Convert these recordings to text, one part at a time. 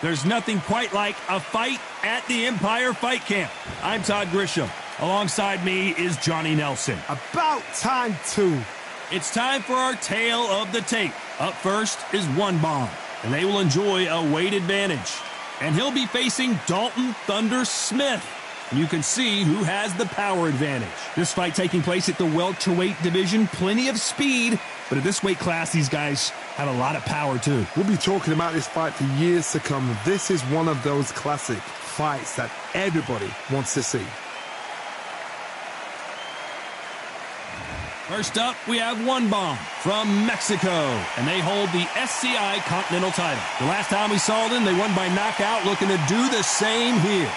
There's nothing quite like a fight at the Empire Fight Camp. I'm Todd Grisham. Alongside me is Johnny Nelson. About time, too. It's time for our tale of the tape. Up first is One Bomb, and they will enjoy a weight advantage. And he'll be facing Dalton Thunder Smith. And you can see who has the power advantage. This fight taking place at the welterweight division. Plenty of speed, but at this weight class, these guys have a lot of power, too. We'll be talking about this fight for years to come. This is one of those classic fights that everybody wants to see. First up, we have One Bomb from Mexico, and they hold the SCI Continental title. The last time we saw them, they won by knockout, looking to do the same here.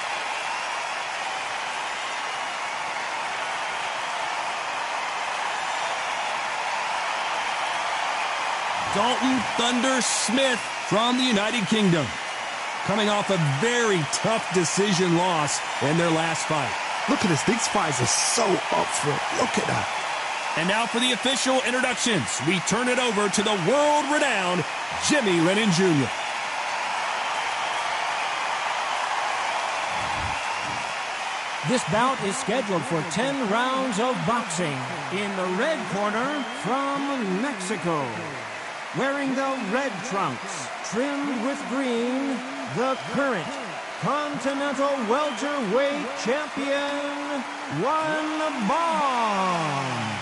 Dalton Thunder Smith from the United Kingdom, coming off a very tough decision loss in their last fight. Look at this. These fights are so up for it. Look at that. And now for the official introductions, we turn it over to the world-renowned Jimmy Lennon Jr. This bout is scheduled for 10 rounds of boxing. In the red corner, from Mexico, wearing the red trunks, trimmed with green, the current Continental welterweight champion, One Bomb.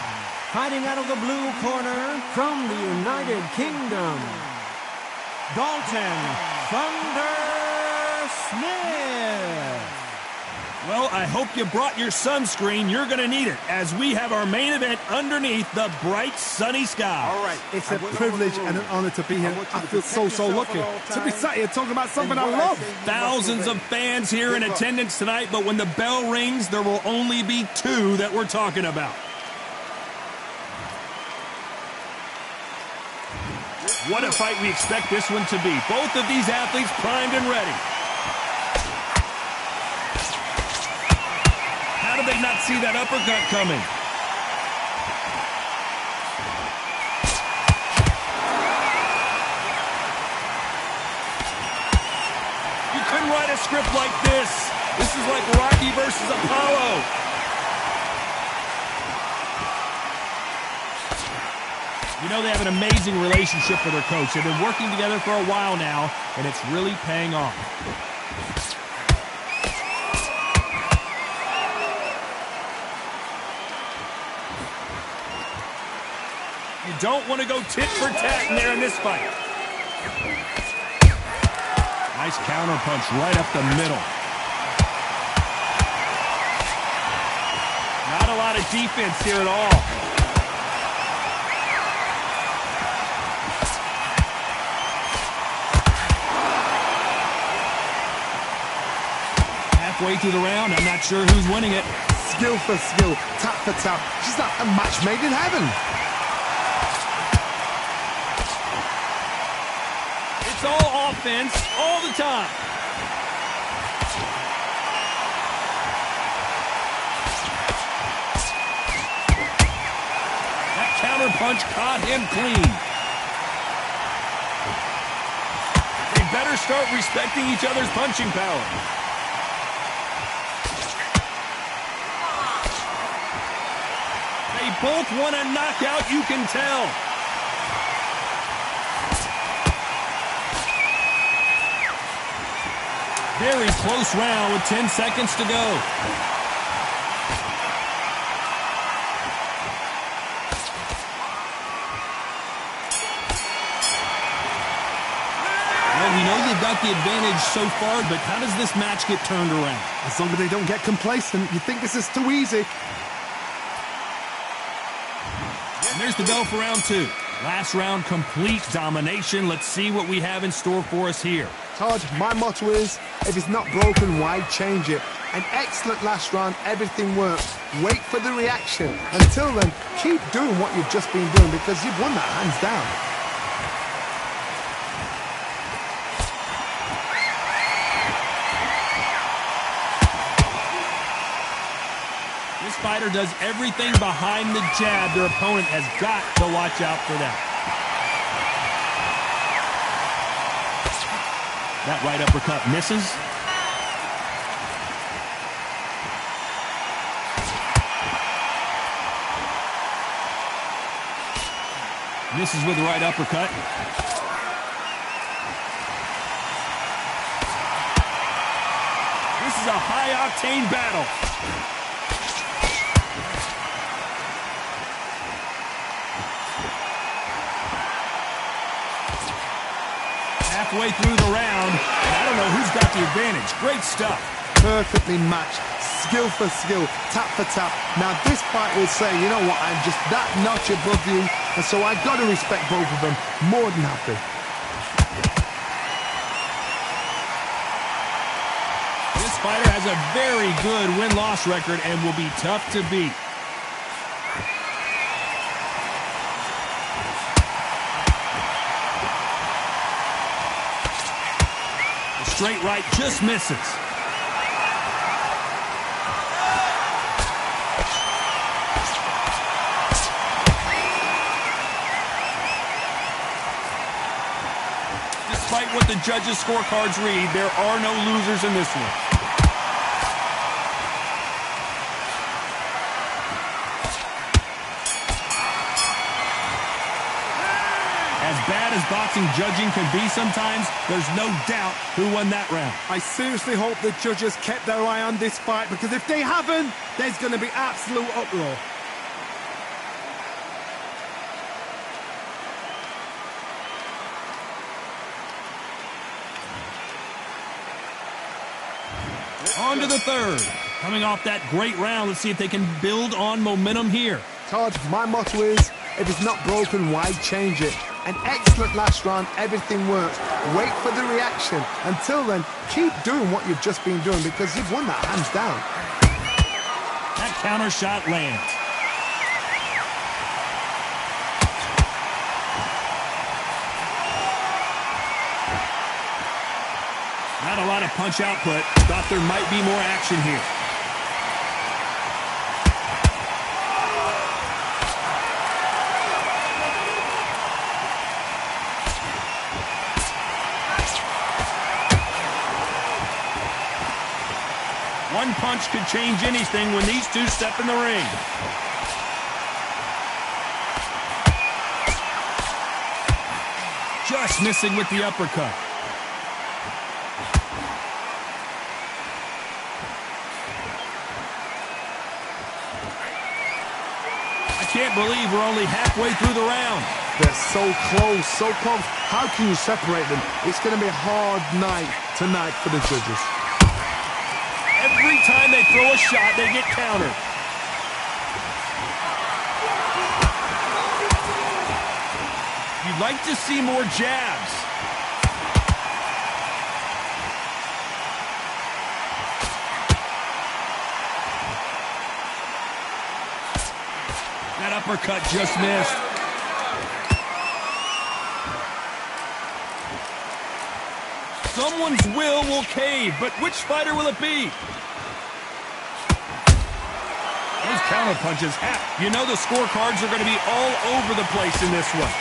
Fighting out of the blue corner, from the United Kingdom, Dalton Thunder Smith. Well, I hope you brought your sunscreen. You're going to need it, as we have our main event underneath the bright, sunny sky. All right. It's a privilege and an honor to be here. I feel so lucky to be sat here talking about something I love. Thousands of fans here in attendance tonight, but when the bell rings, there will only be two that we're talking about. What a fight we expect this one to be. Both of these athletes primed and ready. How did they not see that uppercut coming? You couldn't write a script like this. This is like Rocky versus Apollo. You know, they have an amazing relationship with their coach. They've been working together for a while now, and it's really paying off. You don't want to go tit for tat in there in this fight. Nice counter punch right up the middle. Not a lot of defense here at all. Halfway through the round, I'm not sure who's winning it. Skill for skill, tap for tap. She's like a match made in heaven. It's all offense all the time. That counter punch caught him clean. They better start respecting each other's punching power. They both want a knockout, you can tell. Very close round with 10 seconds to go. Well, we know they've got the advantage so far, but how does this match get turned around? As long as they don't get complacent, you think this is too easy. And there's the bell for round two. Last round, complete domination. Let's see what we have in store for us here. Todd, my motto is, if it's not broken, why change it? An excellent last round, everything works. Wait for the reaction. Until then, keep doing what you've just been doing because you've won that hands down. This fighter does everything behind the jab. Their opponent has got to watch out for that. That right uppercut misses. Misses with the right uppercut. This is a high-octane battle. Halfway through the round, and I don't know who's got the advantage. Great stuff. Perfectly matched, skill for skill, tap for tap. Now this fight will say, you know what, I'm just that notch above you, and so I got to respect both of them. More than happy. This fighter has a very good win-loss record and will be tough to beat. The straight right just misses. Despite what the judges' scorecards read, there are no losers in this one. As bad as boxing judging can be sometimes, there's no doubt who won that round. I seriously hope the judges kept their eye on this fight, because if they haven't, there's going to be absolute uproar. On to the third. Coming off that great round, let's see if they can build on momentum here. Todd, my motto is, if it's not broken, why change it? An excellent last round, everything works. Wait for the reaction. Until then, keep doing what you've just been doing, because you've won that hands down. That counter shot lands. Not a lot of punch output. Thought there might be more action here. One punch could change anything when these two step in the ring. Just missing with the uppercut. Can't believe we're only halfway through the round. They're so close, so close. How can you separate them? It's going to be a hard night tonight for the judges. Every time they throw a shot, they get countered. You'd like to see more jabs. That uppercut just missed. Someone's will cave, but which fighter will it be? Those counter punches, you know the scorecards are going to be all over the place in this one.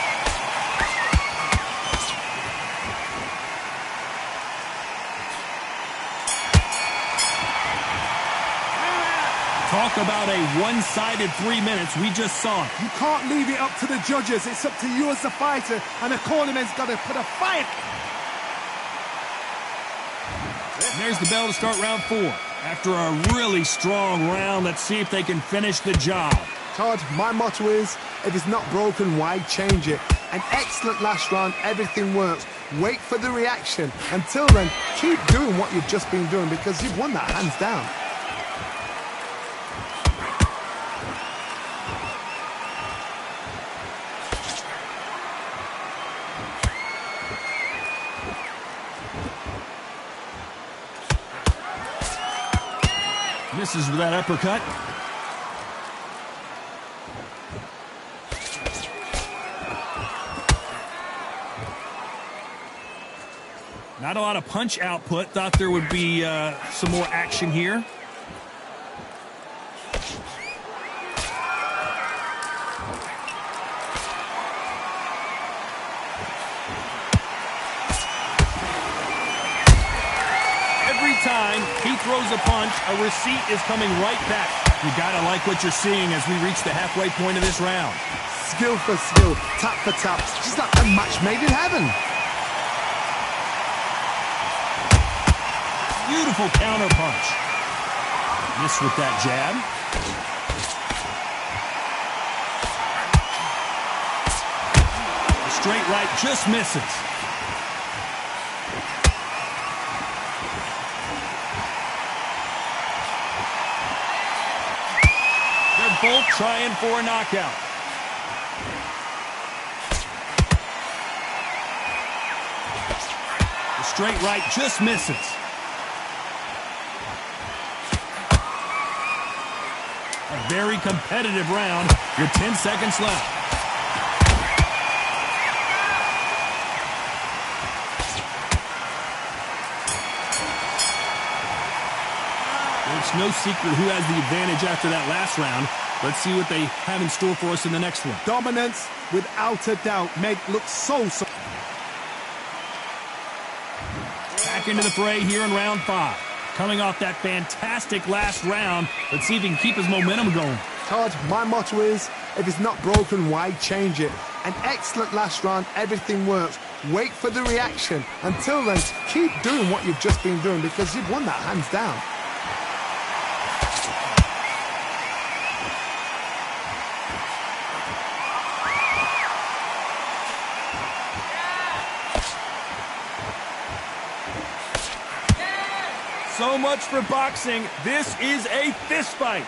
Talk about a one-sided 3 minutes. We just saw it. You can't leave it up to the judges. It's up to you as the fighter, and the cornerman's got to put a fight. And there's the bell to start round 4. After a really strong round, let's see if they can finish the job. Todd, my motto is, if it's not broken, why change it? An excellent last round, everything works. Wait for the reaction. Until then, keep doing what you've just been doing, because you've won that hands down. Misses with that uppercut. Not a lot of punch output. Thought there would be some more action here. throws a punch, a receipt is coming right back. You gotta like what you're seeing as we reach the halfway point of this round. Skill for skill, tap for tap, just like a match made in heaven. Beautiful counter punch. Miss with that jab. The straight right just misses. They're both trying for a knockout. The straight right just misses. A very competitive round with 10 seconds left. It's no secret who has the advantage after that last round. Let's see what they have in store for us in the next one. Dominance, without a doubt, Meg looks so... Back into the fray here in round 5. Coming off that fantastic last round, let's see if he can keep his momentum going. Todd, my motto is, if it's not broken, why change it? An excellent last round, everything works. Wait for the reaction. Until then, keep doing what you've just been doing because you've won that hands down. So much for boxing. This is a fist fight.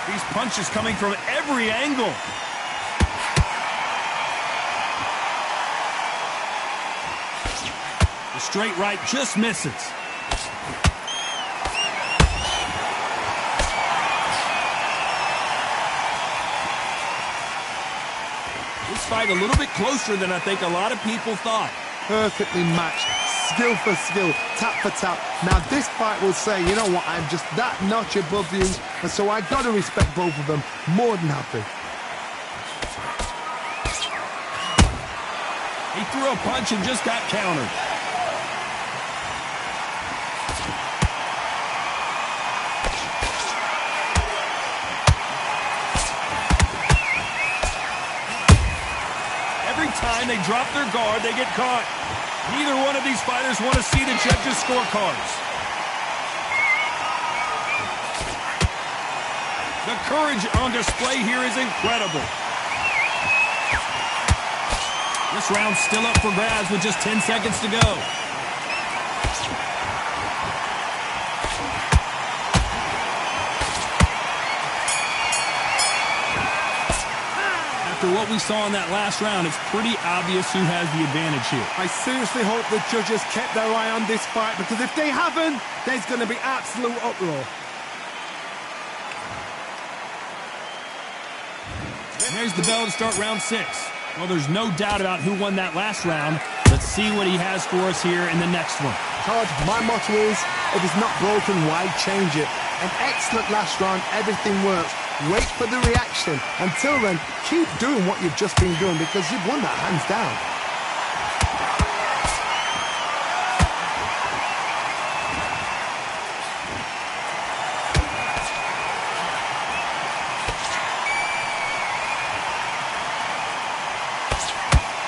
These punches coming from every angle. The straight right just misses. This fight a little bit closer than I think a lot of people thought. Perfectly matched, skill for skill, tap for tap. Now this fight will say, you know what, I'm just that notch above you, and so I got to respect both of them more than happy. He threw a punch and just got countered. Time they drop their guard, they get caught. Neither one of these fighters want to see the judges' scorecards. The courage on display here is incredible. This round's still up for grabs with just 10 seconds to go. After what we saw in that last round, it's pretty obvious who has the advantage here. I seriously hope the judges kept their eye on this fight, because if they haven't, there's going to be absolute uproar. There's the bell to start round 6. Well, there's no doubt about who won that last round. Let's see what he has for us here in the next one. Todd, my motto is, if it's not broken, why change it? An excellent last round, everything works. Wait for the reaction. Until then, keep doing what you've just been doing because you've won that hands down.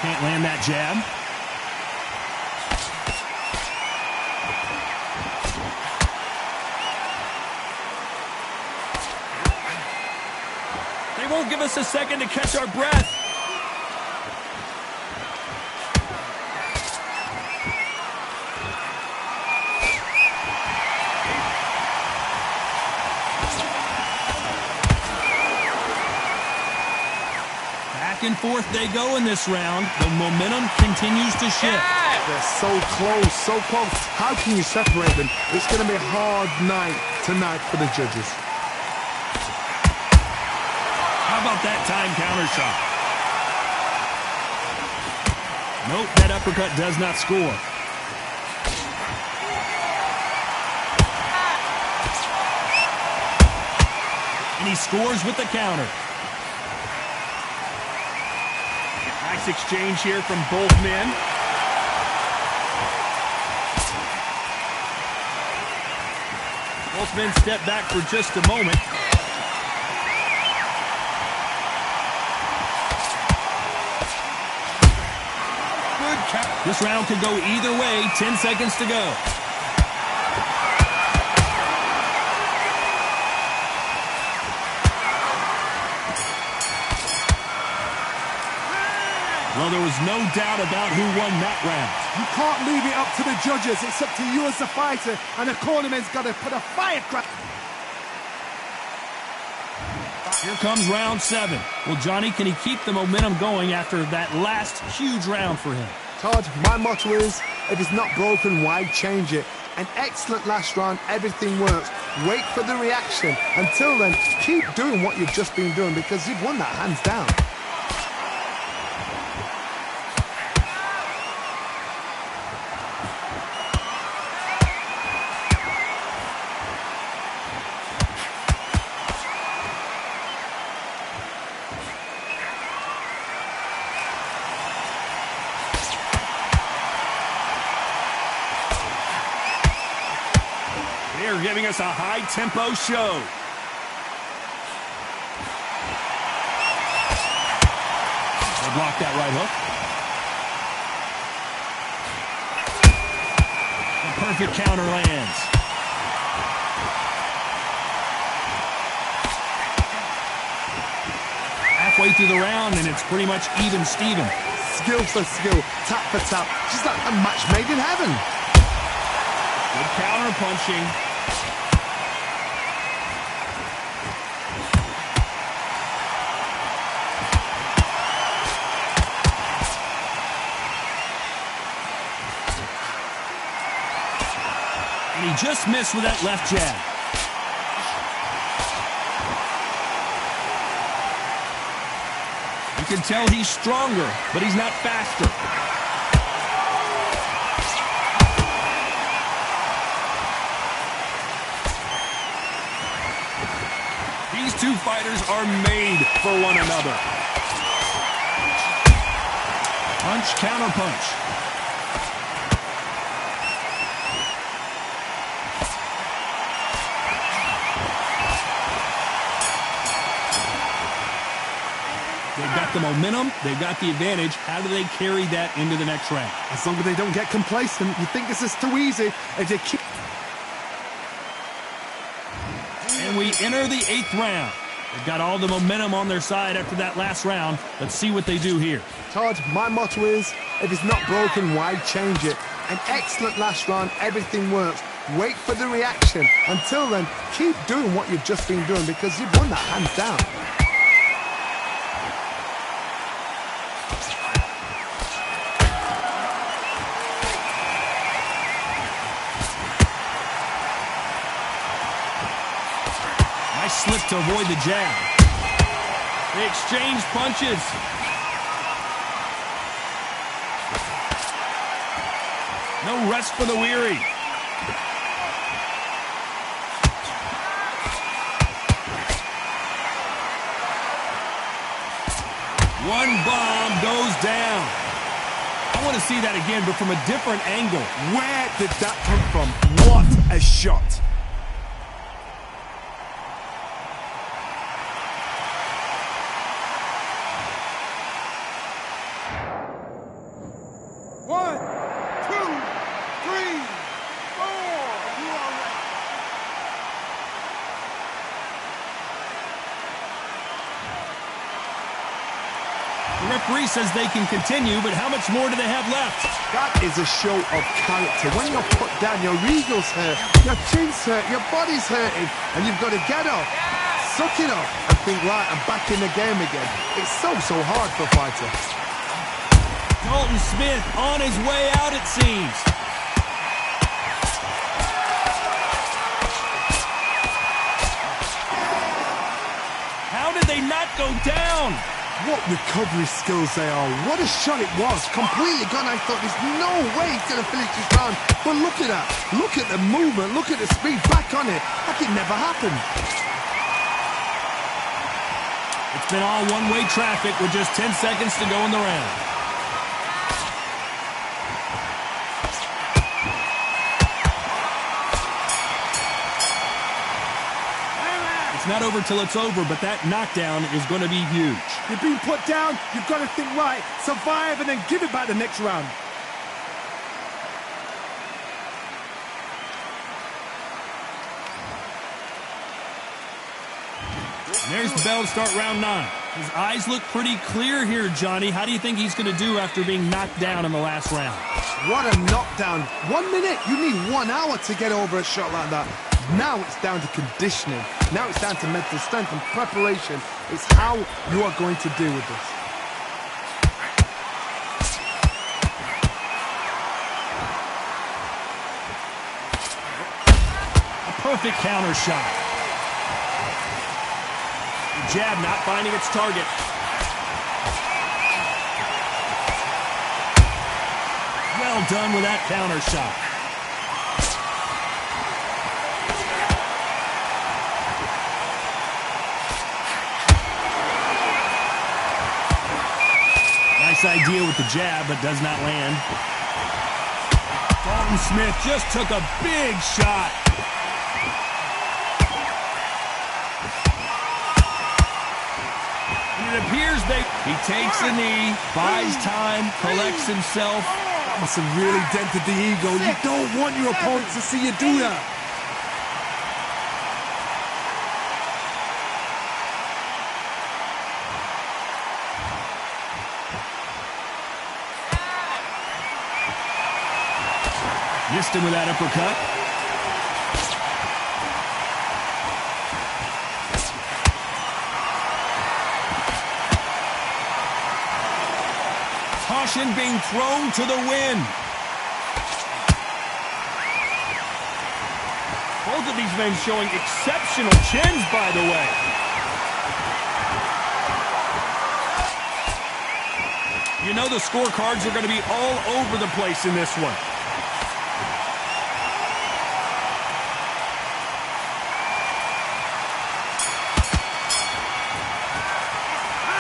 Can't land that jab. Won't give us a second to catch our breath. Back and forth they go in this round. The momentum continues to shift. They're so close, so close. How can you separate them? It's going to be a hard night tonight for the judges. How about that time counter shot? Nope, that uppercut does not score. And he scores with the counter. Nice exchange here from both men. Both men step back for just a moment. Good count. This round could go either way. 10 seconds to go. Well, there was no doubt about who won that round. You can't leave it up to the judges. It's up to you as the fighter, and the cornerman's got to put a firecracker. Here comes round 7. Well, Johnny, can he keep the momentum going after that last huge round for him? Todd, my motto is, if it's not broken, why change it? An excellent last round, everything works. Wait for the reaction. Until then, keep doing what you've just been doing because you've won that hands down. They're giving us a high-tempo show. They block that right hook. The perfect counter lands. Halfway through the round, and it's pretty much even Steven. Skill for skill, tap for tap. She's like a match made in heaven. Good counter punching. And he just missed with that left jab. You can tell he's stronger, but he's not faster. These two fighters are made for one another. Punch, counter punch. They've got the momentum, they've got the advantage. How do they carry that into the next round? As long as they don't get complacent, you think this is too easy. If they keep... And we enter the 8th round. They've got all the momentum on their side after that last round. Let's see what they do here. Todd, my motto is, if it's not broken, why change it? An excellent last round, everything works. Wait for the reaction. Until then, keep doing what you've just been doing because you've won that hands down. Nice slip to avoid the jab. They exchange punches. No rest for the weary. One bomb goes down. I want to see that again, but from a different angle. Where did that come from? What a shot. One, two, three, four. You are ready. The referee says they can continue, but how much more do they have left? That is a show of character. When you're put down, your ego's hurt, your chin's hurt, your body's hurting, and you've got to get up, suck it up, and think, right, I'm back in the game again. It's so hard for a fighter. Dalton Smith on his way out, it seems. How did they not go down? What recovery skills they are. What a shot it was. Completely gone. I thought there's no way he's going to finish this round. But look at that. Look at the movement. Look at the speed. Back on it. Like it never happened. It's been all one-way traffic with just 10 seconds to go in the round. It's not over till it's over, but that knockdown is going to be huge. You've been put down, you've got to think right, survive, and then give it back the next round. There's the bell to start round 9. His eyes look pretty clear here, Johnny. How do you think he's going to do after being knocked down in the last round? What a knockdown. 1 minute, you need 1 hour to get over a shot like that. Now it's down to conditioning. Now it's down to mental strength and preparation. It's how you are going to deal with this. A perfect counter shot. The jab not finding its target. Well done with that counter shot. Nice idea with the jab, but does not land. Dalton Smith just took a big shot. And it appears he takes a knee, buys time, collects himself. That must have really dented the ego. You don't want your opponent to see you do that. Missed him with that uppercut. Caution being thrown to the wind. Both of these men showing exceptional chins, by the way. You know the scorecards are going to be all over the place in this one.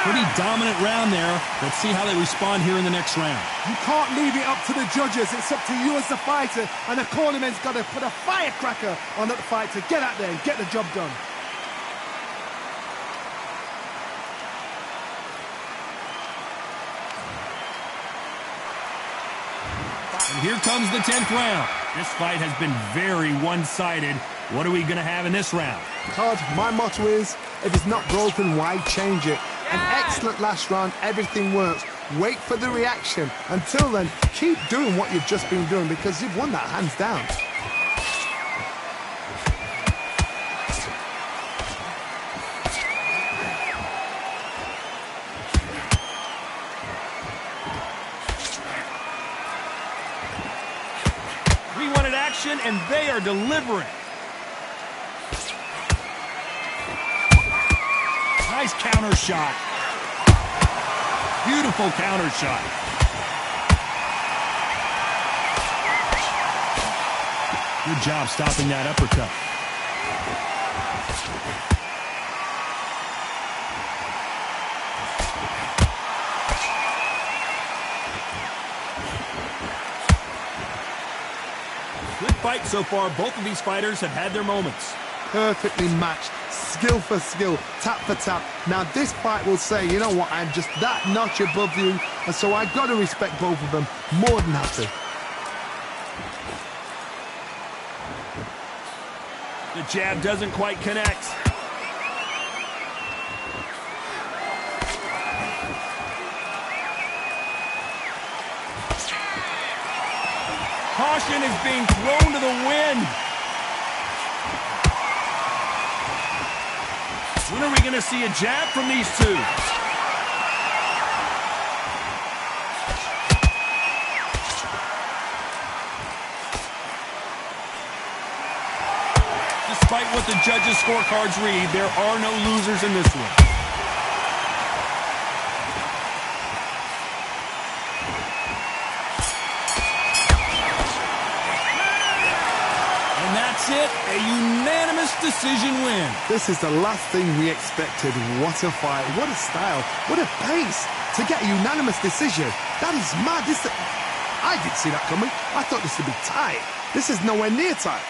Pretty dominant round there. Let's see how they respond here in the next round. You can't leave it up to the judges. It's up to you as the fighter, and the cornerman's got to put a firecracker on that fight to get out there and get the job done. And here comes the 10th round. This fight has been very one-sided. What are we going to have in this round? Todd, my motto is, if it's not broken, why change it? An excellent last round, everything works. Wait for the reaction. Until then, keep doing what you've just been doing because you've won that hands down. We wanted action, and they are delivering. Nice counter shot. Beautiful counter shot. Good job stopping that uppercut. Good fight so far. Both of these fighters have had their moments. Perfectly matched. Skill for skill, tap for tap. Now this fight will say, you know what, I'm just that notch above you, and so I got to respect both of them. More than happy. The jab doesn't quite connect. Caution is being thrown to the wind. When are we going to see a jab from these two? Despite what the judges' scorecards read, there are no losers in this one. And that's it, a unanimous decision win. This is the last thing we expected. What a fight, what a style, what a pace to get a unanimous decision. That is mad. I didn't see that coming. I thought this would be tight. This is nowhere near tight.